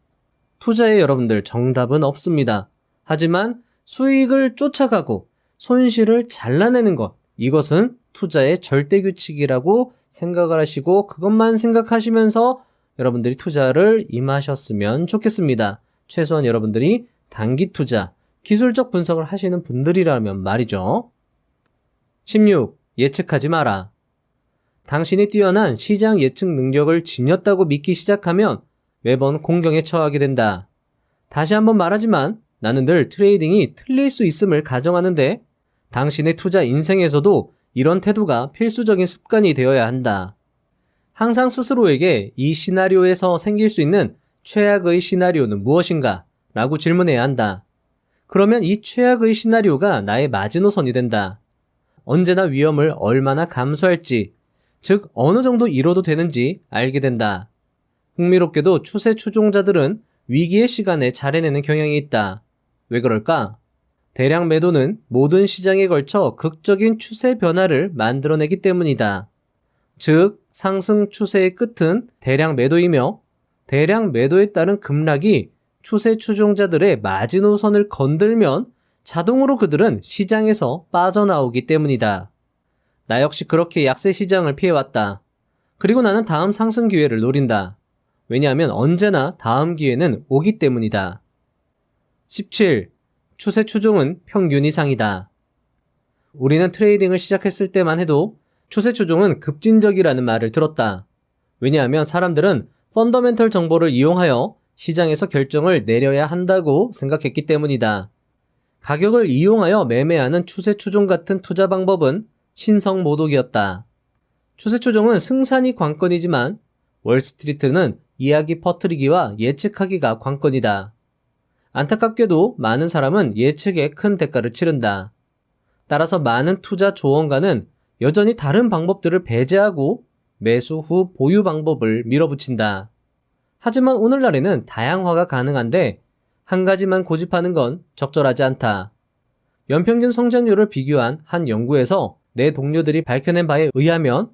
투자에 여러분들 정답은 없습니다. 하지만 수익을 쫓아가고 손실을 잘라내는 것, 이것은 투자의 절대 규칙이라고 생각을 하시고 그것만 생각하시면서 여러분들이 투자를 임하셨으면 좋겠습니다. 최소한 여러분들이 단기 투자, 기술적 분석을 하시는 분들이라면 말이죠. 16. 예측하지 마라. 당신이 뛰어난 시장 예측 능력을 지녔다고 믿기 시작하면 매번 공경에 처하게 된다. 다시 한번 말하지만 나는 늘 트레이딩이 틀릴 수 있음을 가정하는데 당신의 투자 인생에서도 이런 태도가 필수적인 습관이 되어야 한다. 항상 스스로에게 이 시나리오에서 생길 수 있는 최악의 시나리오는 무엇인가? 라고 질문해야 한다. 그러면 이 최악의 시나리오가 나의 마지노선이 된다. 언제나 위험을 얼마나 감수할지, 즉 어느 정도 이뤄도 되는지 알게 된다. 흥미롭게도 추세 추종자들은 위기의 시간에 잘 해내는 경향이 있다. 왜 그럴까? 대량 매도는 모든 시장에 걸쳐 극적인 추세 변화를 만들어내기 때문이다. 즉, 상승 추세의 끝은 대량 매도이며 대량 매도에 따른 급락이 추세 추종자들의 마지노선을 건들면 자동으로 그들은 시장에서 빠져나오기 때문이다. 나 역시 그렇게 약세 시장을 피해왔다. 그리고 나는 다음 상승 기회를 노린다. 왜냐하면 언제나 다음 기회는 오기 때문이다. 17. 추세 추종은 평균 이상이다. 우리는 트레이딩을 시작했을 때만 해도 추세 추종은 급진적이라는 말을 들었다. 왜냐하면 사람들은 펀더멘털 정보를 이용하여 시장에서 결정을 내려야 한다고 생각했기 때문이다. 가격을 이용하여 매매하는 추세 추종 같은 투자 방법은 신성모독이었다. 추세 추종은 승산이 관건이지만 월스트리트는 이야기 퍼뜨리기와 예측하기가 관건이다. 안타깝게도 많은 사람은 예측에 큰 대가를 치른다. 따라서 많은 투자 조언가는 여전히 다른 방법들을 배제하고 매수 후 보유 방법을 밀어붙인다. 하지만 오늘날에는 다양화가 가능한데 한 가지만 고집하는 건 적절하지 않다. 연평균 성장률을 비교한 한 연구에서 내 동료들이 밝혀낸 바에 의하면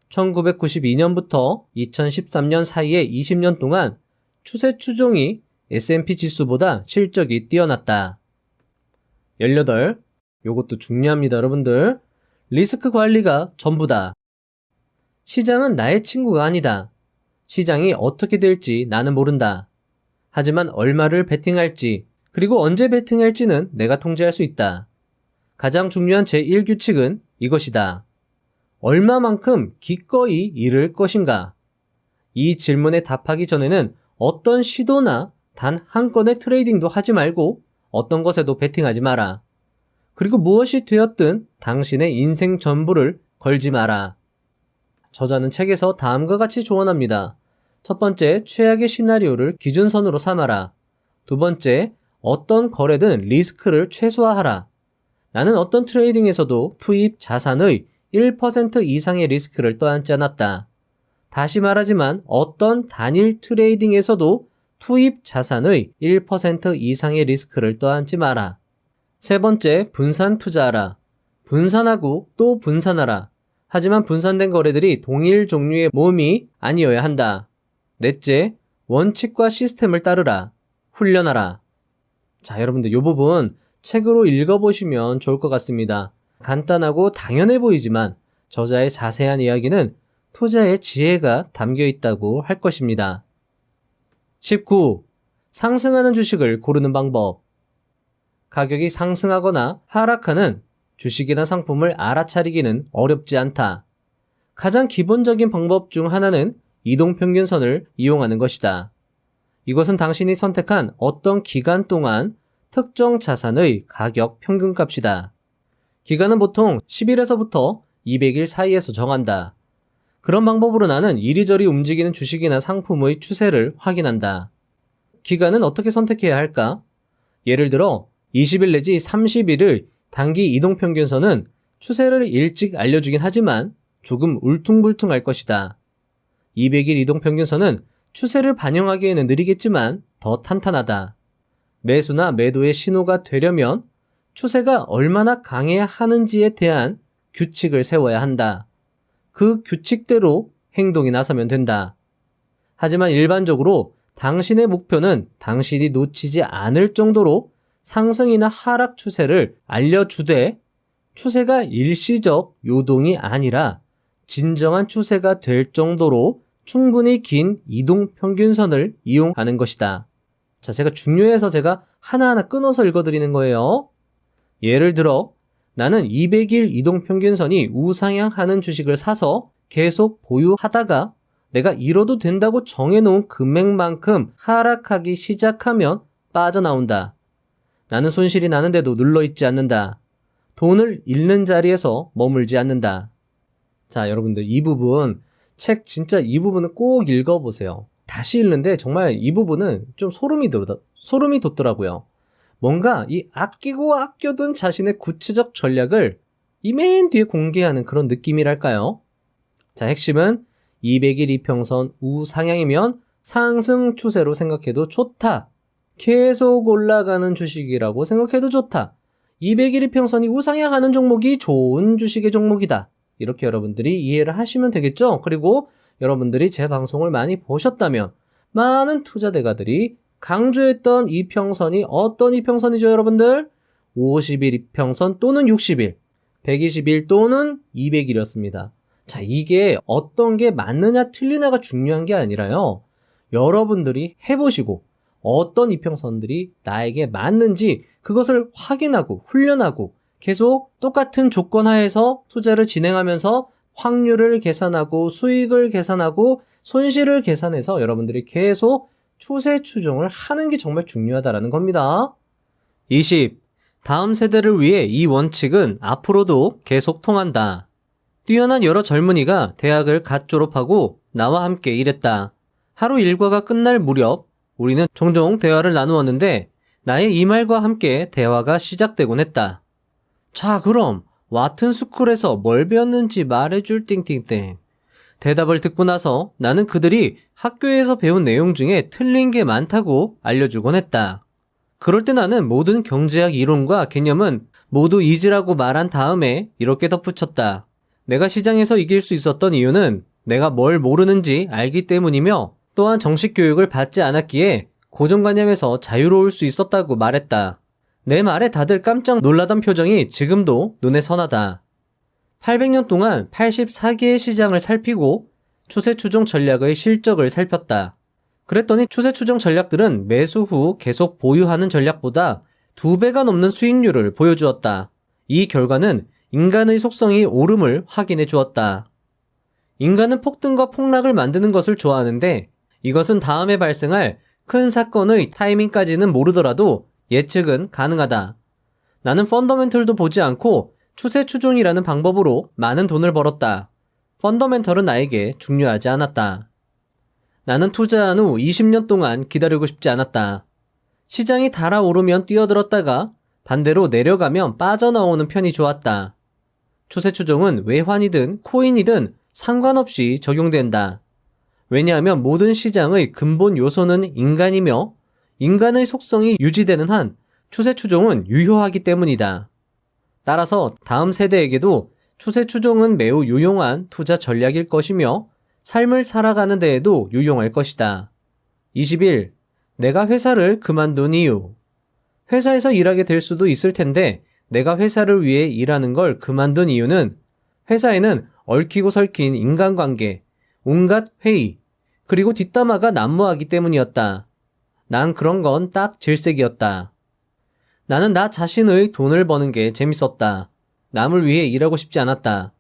1992년부터 2013년 사이의 20년 동안 추세 추종이 S&P 지수보다 실적이 뛰어났다. 18. 요것도 중요합니다, 여러분들. 리스크 관리가 전부다. 시장은 나의 친구가 아니다. 시장이 어떻게 될지 나는 모른다. 하지만 얼마를 베팅할지, 그리고 언제 베팅할지는 내가 통제할 수 있다. 가장 중요한 제1규칙은 이것이다. 얼마만큼 기꺼이 잃을 것인가? 이 질문에 답하기 전에는 어떤 시도나 단 한 건의 트레이딩도 하지 말고 어떤 것에도 베팅하지 마라. 그리고 무엇이 되었든 당신의 인생 전부를 걸지 마라. 저자는 책에서 다음과 같이 조언합니다. 첫 번째, 최악의 시나리오를 기준선으로 삼아라. 두 번째, 어떤 거래든 리스크를 최소화하라. 나는 어떤 트레이딩에서도 투입 자산의 1% 이상의 리스크를 떠안지 않았다. 다시 말하지만 어떤 단일 트레이딩에서도 투입 자산의 1% 이상의 리스크를 떠안지 마라. 세 번째, 분산 투자하라. 분산하고 또 분산하라. 하지만 분산된 거래들이 동일 종류의 모음이 아니어야 한다. 넷째, 원칙과 시스템을 따르라. 훈련하라. 자, 여러분들 이 부분 책으로 읽어보시면 좋을 것 같습니다. 간단하고 당연해 보이지만 저자의 자세한 이야기는 투자의 지혜가 담겨 있다고 할 것입니다. 19. 상승하는 주식을 고르는 방법. 가격이 상승하거나 하락하는 주식이나 상품을 알아차리기는 어렵지 않다. 가장 기본적인 방법 중 하나는 이동평균선을 이용하는 것이다. 이것은 당신이 선택한 어떤 기간 동안 특정 자산의 가격 평균값이다. 기간은 보통 10일에서부터 200일 사이에서 정한다. 그런 방법으로 나는 이리저리 움직이는 주식이나 상품의 추세를 확인한다. 기간은 어떻게 선택해야 할까? 예를 들어 20일 내지 30일의 단기 이동평균선은 추세를 일찍 알려주긴 하지만 조금 울퉁불퉁할 것이다. 200일 이동평균선은 추세를 반영하기에는 느리겠지만 더 탄탄하다. 매수나 매도의 신호가 되려면 추세가 얼마나 강해야 하는지에 대한 규칙을 세워야 한다. 그 규칙대로 행동에 나서면 된다. 하지만 일반적으로 당신의 목표는 당신이 놓치지 않을 정도로 상승이나 하락 추세를 알려주되 추세가 일시적 요동이 아니라 진정한 추세가 될 정도로 충분히 긴 이동평균선을 이용하는 것이다. 자, 제가 중요해서 제가 하나하나 끊어서 읽어드리는 거예요. 예를 들어 나는 200일 이동평균선이 우상향하는 주식을 사서 계속 보유하다가 내가 잃어도 된다고 정해놓은 금액만큼 하락하기 시작하면 빠져나온다. 나는 손실이 나는데도 눌러있지 않는다. 돈을 잃는 자리에서 머물지 않는다. 자, 여러분들 이 부분 책 진짜 이 부분은 꼭 읽어보세요. 다시 읽는데 정말 이 부분은 좀 소름이 돋더라고요. 뭔가 이 아끼고 아껴둔 자신의 구체적 전략을 이 맨 뒤에 공개하는 그런 느낌이랄까요? 자, 핵심은 200일 이평선 우상향이면 상승 추세로 생각해도 좋다. 계속 올라가는 주식이라고 생각해도 좋다. 200일 이평선이 우상향하는 종목이 좋은 주식의 종목이다. 이렇게 여러분들이 이해를 하시면 되겠죠? 그리고 여러분들이 제 방송을 많이 보셨다면 많은 투자대가들이 강조했던 이평선이 어떤 이평선이죠, 여러분들? 50일 이평선 또는 60일, 120일 또는 200일이었습니다. 자, 이게 어떤 게 맞느냐 틀리냐가 중요한 게 아니라요. 여러분들이 해보시고 어떤 이평선들이 나에게 맞는지 그것을 확인하고 훈련하고 계속 똑같은 조건 하에서 투자를 진행하면서 확률을 계산하고 수익을 계산하고 손실을 계산해서 여러분들이 계속 추세 추종을 하는 게 정말 중요하다라는 겁니다. 20. 다음 세대를 위해 이 원칙은 앞으로도 계속 통한다. 뛰어난 여러 젊은이가 대학을 갓 졸업하고 나와 함께 일했다. 하루 일과가 끝날 무렵 우리는 종종 대화를 나누었는데 나의 이 말과 함께 대화가 시작되곤 했다. 자, 그럼 와튼 스쿨에서 뭘 배웠는지 말해줄 띵띵땡. 대답을 듣고 나서 나는 그들이 학교에서 배운 내용 중에 틀린 게 많다고 알려주곤 했다. 그럴 때 나는 모든 경제학 이론과 개념은 모두 잊으라고 말한 다음에 이렇게 덧붙였다. 내가 시장에서 이길 수 있었던 이유는 내가 뭘 모르는지 알기 때문이며 또한 정식 교육을 받지 않았기에 고정관념에서 자유로울 수 있었다고 말했다. 내 말에 다들 깜짝 놀라던 표정이 지금도 눈에 선하다. 800년 동안 84개의 시장을 살피고 추세 추종 전략의 실적을 살폈다. 그랬더니 추세 추종 전략들은 매수 후 계속 보유하는 전략보다 2배가 넘는 수익률을 보여주었다. 이 결과는 인간의 속성이 옳음을 확인해 주었다. 인간은 폭등과 폭락을 만드는 것을 좋아하는데 이것은 다음에 발생할 큰 사건의 타이밍까지는 모르더라도 예측은 가능하다. 나는 펀더멘털도 보지 않고 추세 추종이라는 방법으로 많은 돈을 벌었다. 펀더멘털은 나에게 중요하지 않았다. 나는 투자한 후 20년 동안 기다리고 싶지 않았다. 시장이 달아오르면 뛰어들었다가 반대로 내려가면 빠져나오는 편이 좋았다. 추세 추종은 외환이든 코인이든 상관없이 적용된다. 왜냐하면 모든 시장의 근본 요소는 인간이며 인간의 속성이 유지되는 한 추세 추종은 유효하기 때문이다. 따라서 다음 세대에게도 추세 추종은 매우 유용한 투자 전략일 것이며 삶을 살아가는 데에도 유용할 것이다. 21. 내가 회사를 그만둔 이유. 회사에서 일하게 될 수도 있을 텐데 내가 회사를 위해 일하는 걸 그만둔 이유는 회사에는 얽히고 설킨 인간관계, 온갖 회의, 그리고 뒷담화가 난무하기 때문이었다. 난 그런 건 딱 질색이었다. 나는 나 자신의 돈을 버는 게 재밌었다. 남을 위해 일하고 싶지 않았다.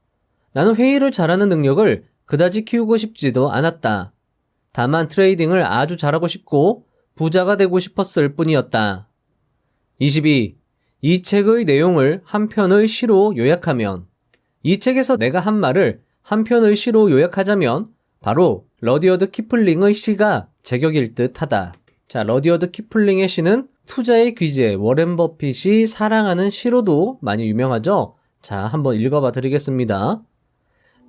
나는 회의를 잘하는 능력을 그다지 키우고 싶지도 않았다. 다만 트레이딩을 아주 잘하고 싶고 부자가 되고 싶었을 뿐이었다. 22. 이 책의 내용을 한 편의 시로 요약하면. 이 책에서 내가 한 말을 한 편의 시로 요약하자면 바로 러디어드 키플링의 시가 제격일 듯 하다. 자, 러디어드 키플링의 시는 투자의 귀재 워렌 버핏이 사랑하는 시로도 많이 유명하죠? 자, 한번 읽어봐 드리겠습니다.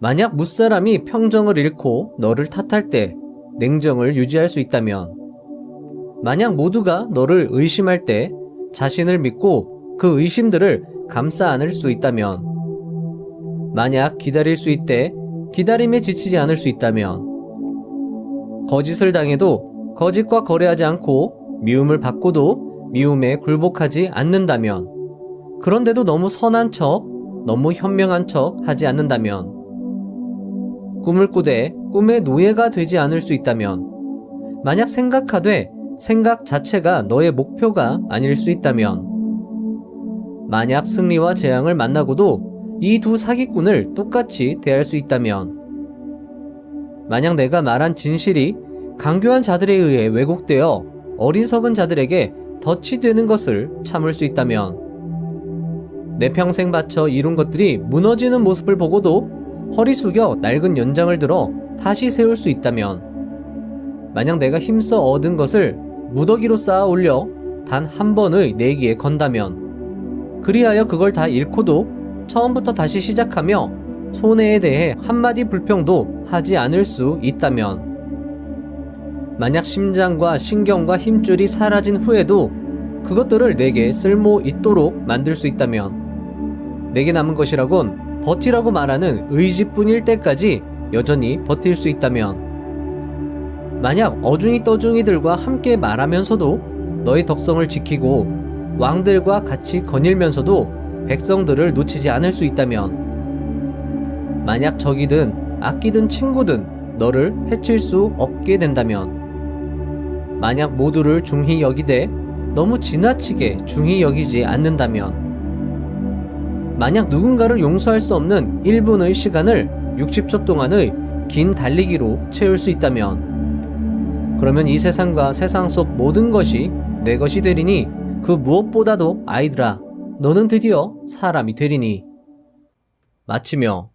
만약 무사람이 평정을 잃고 너를 탓할 때 냉정을 유지할 수 있다면, 만약 모두가 너를 의심할 때 자신을 믿고 그 의심들을 감싸 안을 수 있다면, 만약 기다릴 수 있되 기다림에 지치지 않을 수 있다면, 거짓을 당해도 거짓과 거래하지 않고 미움을 받고도 미움에 굴복하지 않는다면, 그런데도 너무 선한 척, 너무 현명한 척 하지 않는다면, 꿈을 꾸되 꿈의 노예가 되지 않을 수 있다면, 만약 생각하되 생각 자체가 너의 목표가 아닐 수 있다면, 만약 승리와 재앙을 만나고도 이 두 사기꾼을 똑같이 대할 수 있다면, 만약 내가 말한 진실이 강교한 자들에 의해 왜곡되어 어리석은 자들에게 덫이 되는 것을 참을 수 있다면, 내 평생 바쳐 이룬 것들이 무너지는 모습을 보고도 허리 숙여 낡은 연장을 들어 다시 세울 수 있다면, 만약 내가 힘써 얻은 것을 무더기로 쌓아 올려 단 한 번의 내기에 건다면, 그리하여 그걸 다 잃고도 처음부터 다시 시작하며 손해에 대해 한마디 불평도 하지 않을 수 있다면, 만약 심장과 신경과 힘줄이 사라진 후에도 그것들을 내게 쓸모 있도록 만들 수 있다면, 내게 남은 것이라곤 버티라고 말하는 의지뿐일 때까지 여전히 버틸 수 있다면, 만약 어중이 떠중이들과 함께 말하면서도 너의 덕성을 지키고 왕들과 같이 거닐면서도 백성들을 놓치지 않을 수 있다면, 만약 적이든 아끼든 친구든 너를 해칠 수 없게 된다면, 만약 모두를 중히 여기되 너무 지나치게 중히 여기지 않는다면, 만약 누군가를 용서할 수 없는 1분의 시간을 60초 동안의 긴 달리기로 채울 수 있다면, 그러면 이 세상과 세상 속 모든 것이 내 것이 되리니 그 무엇보다도 아이들아, 너는 드디어 사람이 되리니. 마치며,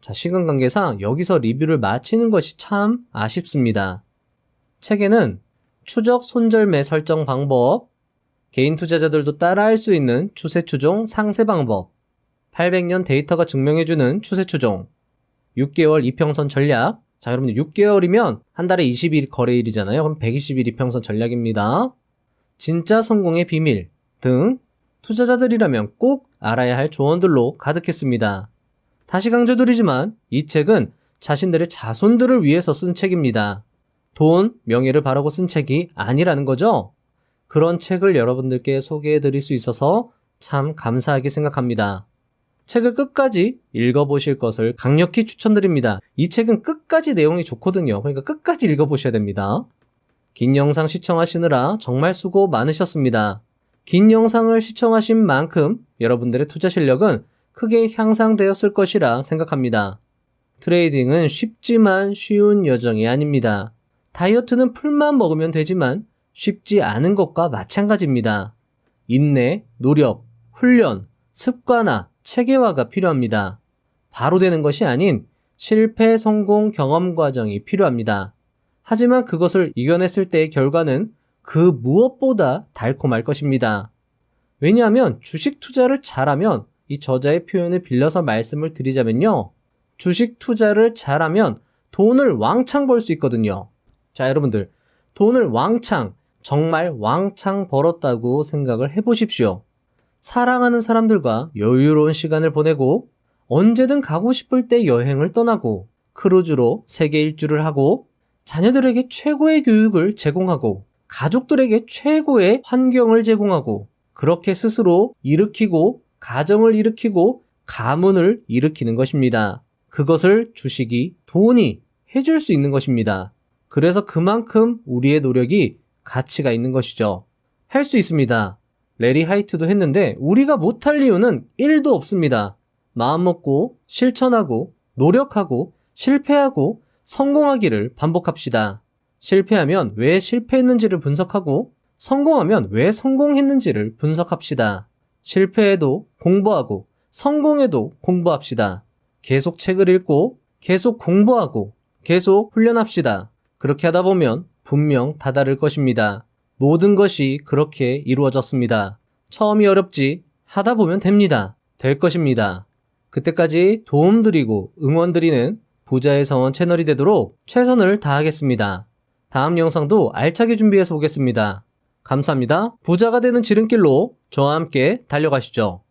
자, 시간 관계상 여기서 리뷰를 마치는 것이 참 아쉽습니다. 책에는 추적 손절매 설정 방법, 개인 투자자들도 따라할 수 있는 추세 추종 상세 방법, 800년 데이터가 증명해주는 추세 추종, 6개월 이평선 전략. 자, 여러분들 6개월이면 한 달에 20일 거래일이잖아요. 그럼 120일 이평선 전략입니다. 진짜 성공의 비밀 등 투자자들이라면 꼭 알아야 할 조언들로 가득했습니다. 다시 강조드리지만 이 책은 자신들의 자손들을 위해서 쓴 책입니다. 돈, 명예를 바라고 쓴 책이 아니라는 거죠. 그런 책을 여러분들께 소개해드릴 수 있어서 참 감사하게 생각합니다. 책을 끝까지 읽어보실 것을 강력히 추천드립니다. 이 책은 끝까지 내용이 좋거든요. 그러니까 끝까지 읽어보셔야 됩니다. 긴 영상 시청하시느라 정말 수고 많으셨습니다. 긴 영상을 시청하신 만큼 여러분들의 투자 실력은 크게 향상되었을 것이라 생각합니다. 트레이딩은 쉽지만 쉬운 여정이 아닙니다. 다이어트는 풀만 먹으면 되지만 쉽지 않은 것과 마찬가지입니다. 인내, 노력, 훈련, 습관화, 체계화가 필요합니다. 바로 되는 것이 아닌 실패, 성공, 경험 과정이 필요합니다. 하지만 그것을 이겨냈을 때의 결과는 그 무엇보다 달콤할 것입니다. 왜냐하면 주식 투자를 잘하면, 이 저자의 표현을 빌려서 말씀을 드리자면요, 주식 투자를 잘하면 돈을 왕창 벌 수 있거든요. 자, 여러분들, 돈을 왕창, 정말 왕창 벌었다고 생각을 해보십시오. 사랑하는 사람들과 여유로운 시간을 보내고 언제든 가고 싶을 때 여행을 떠나고 크루즈로 세계 일주를 하고 자녀들에게 최고의 교육을 제공하고 가족들에게 최고의 환경을 제공하고 그렇게 스스로 일으키고 가정을 일으키고 가문을 일으키는 것입니다. 그것을 주식이 돈이 해줄 수 있는 것입니다. 그래서 그만큼 우리의 노력이 가치가 있는 것이죠. 할 수 있습니다. 레리 하이트도 했는데 우리가 못할 이유는 1도 없습니다. 마음먹고 실천하고 노력하고 실패하고 성공하기를 반복합시다. 실패하면 왜 실패했는지를 분석하고 성공하면 왜 성공했는지를 분석합시다. 실패해도 공부하고 성공해도 공부합시다. 계속 책을 읽고 계속 공부하고 계속 훈련합시다. 그렇게 하다 보면 분명 다다를 것입니다. 모든 것이 그렇게 이루어졌습니다. 처음이 어렵지 하다 보면 됩니다. 될 것입니다. 그때까지 도움드리고 응원드리는 부자의 서원 채널이 되도록 최선을 다하겠습니다. 다음 영상도 알차게 준비해서 오겠습니다. 감사합니다. 부자가 되는 지름길로 저와 함께 달려가시죠.